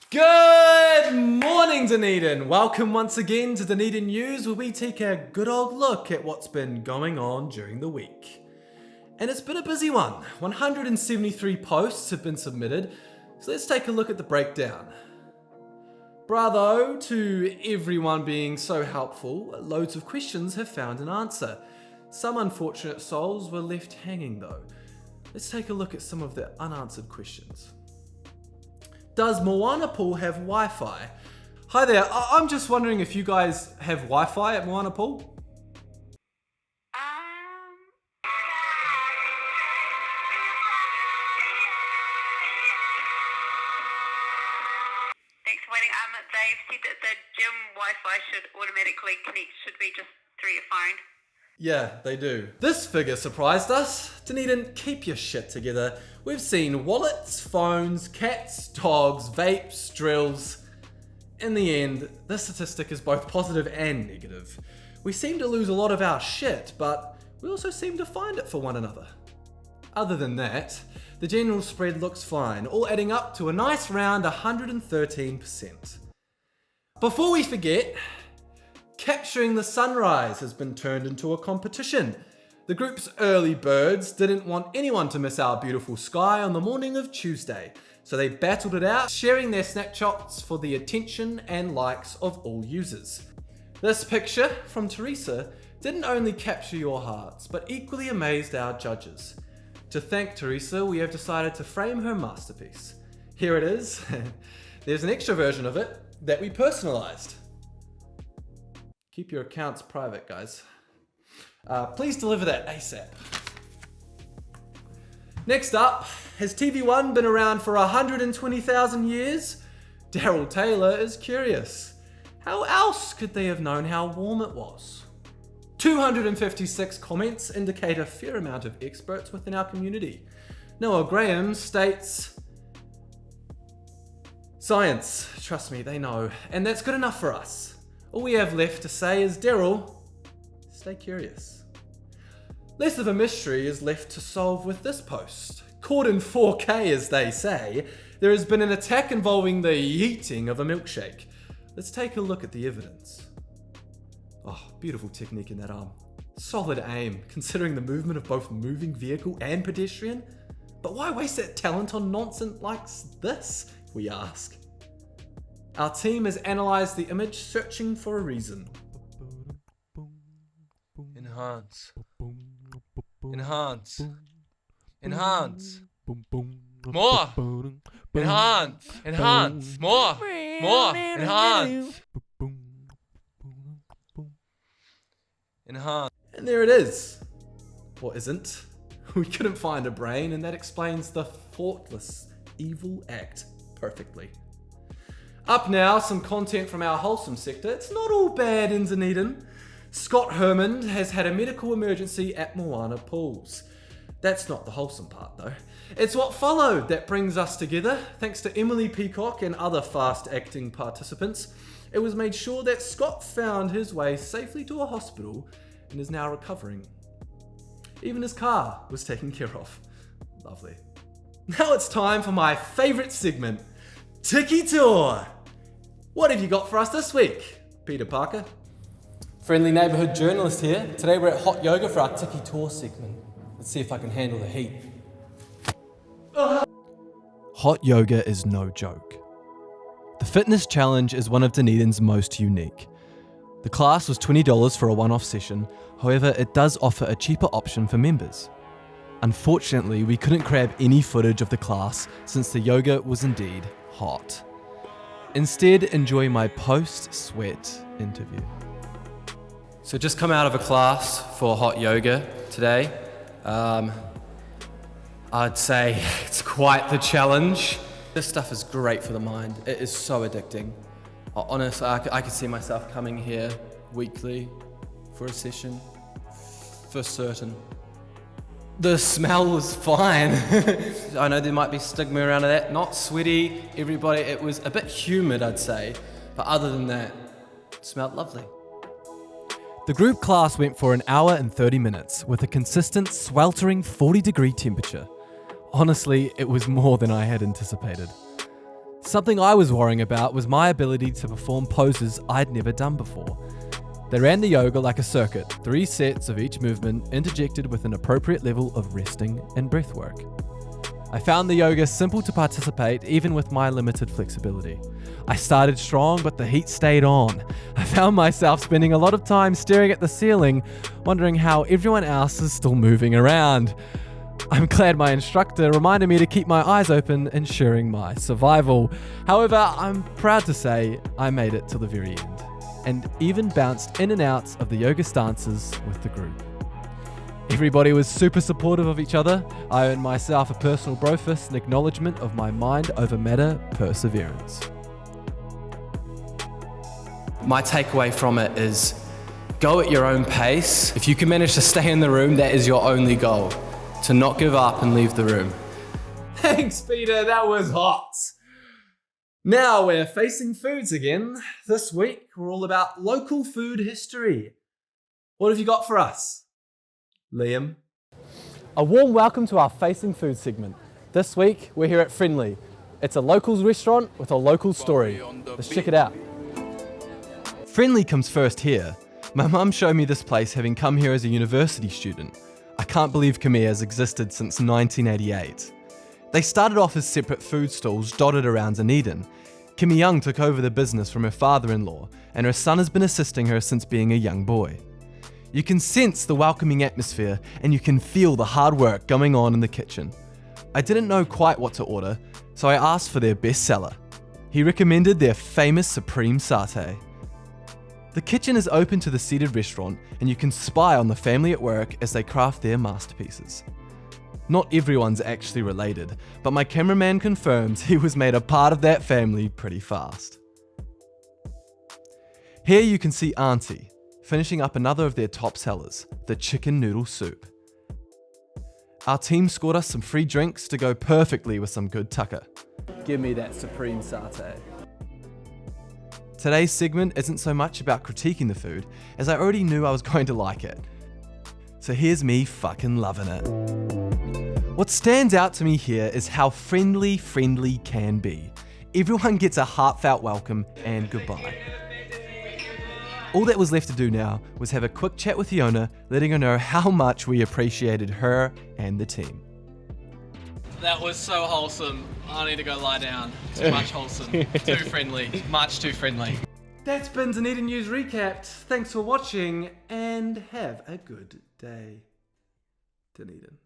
Good morning, Dunedin. Welcome once again to Dunedin News, where we take a good old look at what's been going on during the week. And it's been a busy one. 173 posts have been submitted, so let's take a look at the breakdown. Bravo to everyone being so helpful. Loads of questions have found an answer. Some unfortunate souls were left hanging though. Let's take a look at some of the unanswered questions. Does Moana Pool have Wi-Fi? Hi there, I'm just wondering if you guys have Wi-Fi at Moana Pool? Thanks for waiting. Dave said that the gym Wi-Fi should automatically connect, should be just through your phone. Yeah, they do. This figure surprised us. Dunedin, keep your shit together. We've seen wallets, phones, cats, dogs, vapes, drills. In the end, this statistic is both positive and negative. We seem to lose a lot of our shit, but we also seem to find it for one another. Other than that, the general spread looks fine, all adding up to a nice round 113%. Before we forget, capturing the sunrise has been turned into a competition. The group's early birds didn't want anyone to miss our beautiful sky on the morning of Tuesday, so they battled it out, sharing their snapshots for the attention and likes of all users. This picture from Teresa didn't only capture your hearts, but equally amazed our judges. To thank Teresa, we have decided to frame her masterpiece. Here it is. There's an extra version of it that we personalized. Keep your accounts private, guys. Please deliver that ASAP. Next up, has TV1 been around for 120,000 years? Daryl Taylor is curious. How else could they have known how warm it was? 256 comments indicate a fair amount of experts within our community. Noah Graham states, science, trust me, they know, and that's good enough for us. All we have left to say is, Daryl, stay curious. Less of a mystery is left to solve with this post. Caught in 4K, as they say, there has been an attack involving the yeeting of a milkshake. Let's take a look at the evidence. Oh, beautiful technique in that arm. Solid aim, considering the movement of both moving vehicle and pedestrian. But why waste that talent on nonsense like this, we ask? Our team has analysed the image, searching for a reason. Enhance. Enhance. Enhance. More. Enhance. Enhance. More. More. Enhance. Enhance. And there it is. Or isn't. We couldn't find a brain, and that explains the thoughtless, evil act perfectly. Up now, some content from our wholesome sector. It's not all bad in Dunedin. Scott Hermond has had a medical emergency at Moana Pools. That's not the wholesome part though. It's what followed that brings us together. Thanks to Emily Peacock and other fast-acting participants, it was made sure that Scott found his way safely to a hospital and is now recovering. Even his car was taken care of. Lovely. Now it's time for my favourite segment, Tiki Tour. What have you got for us this week, Peter Parker? Friendly neighbourhood journalist here. Today we're at Hot Yoga for our Tiki Tour segment. Let's see if I can handle the heat. Hot yoga is no joke. The fitness challenge is one of Dunedin's most unique. The class was $20 for a one-off session, however it does offer a cheaper option for members. Unfortunately, we couldn't grab any footage of the class since the yoga was indeed hot. Instead, enjoy my post-sweat interview. So just come out of a class for hot yoga today. I'd say it's quite the challenge. This stuff is great for the mind. It is so addicting. Honestly, I could see myself coming here weekly for a session, for certain. The smell was fine. I know there might be stigma around that. Not sweaty, everybody. It was a bit humid, I'd say. But other than that, it smelled lovely. The group class went for an hour and 30 minutes with a consistent, sweltering 40-degree temperature. Honestly, it was more than I had anticipated. Something I was worrying about was my ability to perform poses I'd never done before. They ran the yoga like a circuit, 3 sets of each movement interjected with an appropriate level of resting and breath work. I found the yoga simple to participate even with my limited flexibility. I started strong, but the heat stayed on. I found myself spending a lot of time staring at the ceiling, wondering how everyone else is still moving around. I'm glad my instructor reminded me to keep my eyes open, ensuring my survival. However, I'm proud to say I made it to the very end, and even bounced in and out of the yoga stances with the group. Everybody was super supportive of each other. I earned myself a personal brofist and acknowledgement of my mind over matter perseverance. My takeaway from it is go at your own pace. If you can manage to stay in the room, that is your only goal. To not give up and leave the room. Thanks, Peter. That was hot. Now we're facing foods again. This week, we're all about local food history. What have you got for us, Liam? A warm welcome to our Facing Food segment. This week, we're here at Friendly. It's a locals restaurant with a local story. Let's check it out. Friendly comes first here. My mum showed me this place having come here as a university student. I can't believe Khmer has existed since 1988. They started off as separate food stalls dotted around Dunedin. Kim Young took over the business from her father-in-law, and her son has been assisting her since being a young boy. You can sense the welcoming atmosphere, and you can feel the hard work going on in the kitchen. I didn't know quite what to order, so I asked for their bestseller. He recommended their famous supreme satay. The kitchen is open to the seated restaurant, and you can spy on the family at work as they craft their masterpieces. Not everyone's actually related, but my cameraman confirms he was made a part of that family pretty fast. Here you can see Auntie, finishing up another of their top sellers, the chicken noodle soup. Our team scored us some free drinks to go perfectly with some good tucker. Give me that supreme satay. Today's segment isn't so much about critiquing the food, as I already knew I was going to like it. So here's me fucking loving it. What stands out to me here is how friendly can be. Everyone gets a heartfelt welcome and goodbye. All that was left to do now was have a quick chat with the owner, letting her know how much we appreciated her and the team. That was so wholesome. I need to go lie down. Too much wholesome. Too friendly. Much too friendly. That's been Dunedin News Recapped. Thanks for watching and have a good day. Dunedin.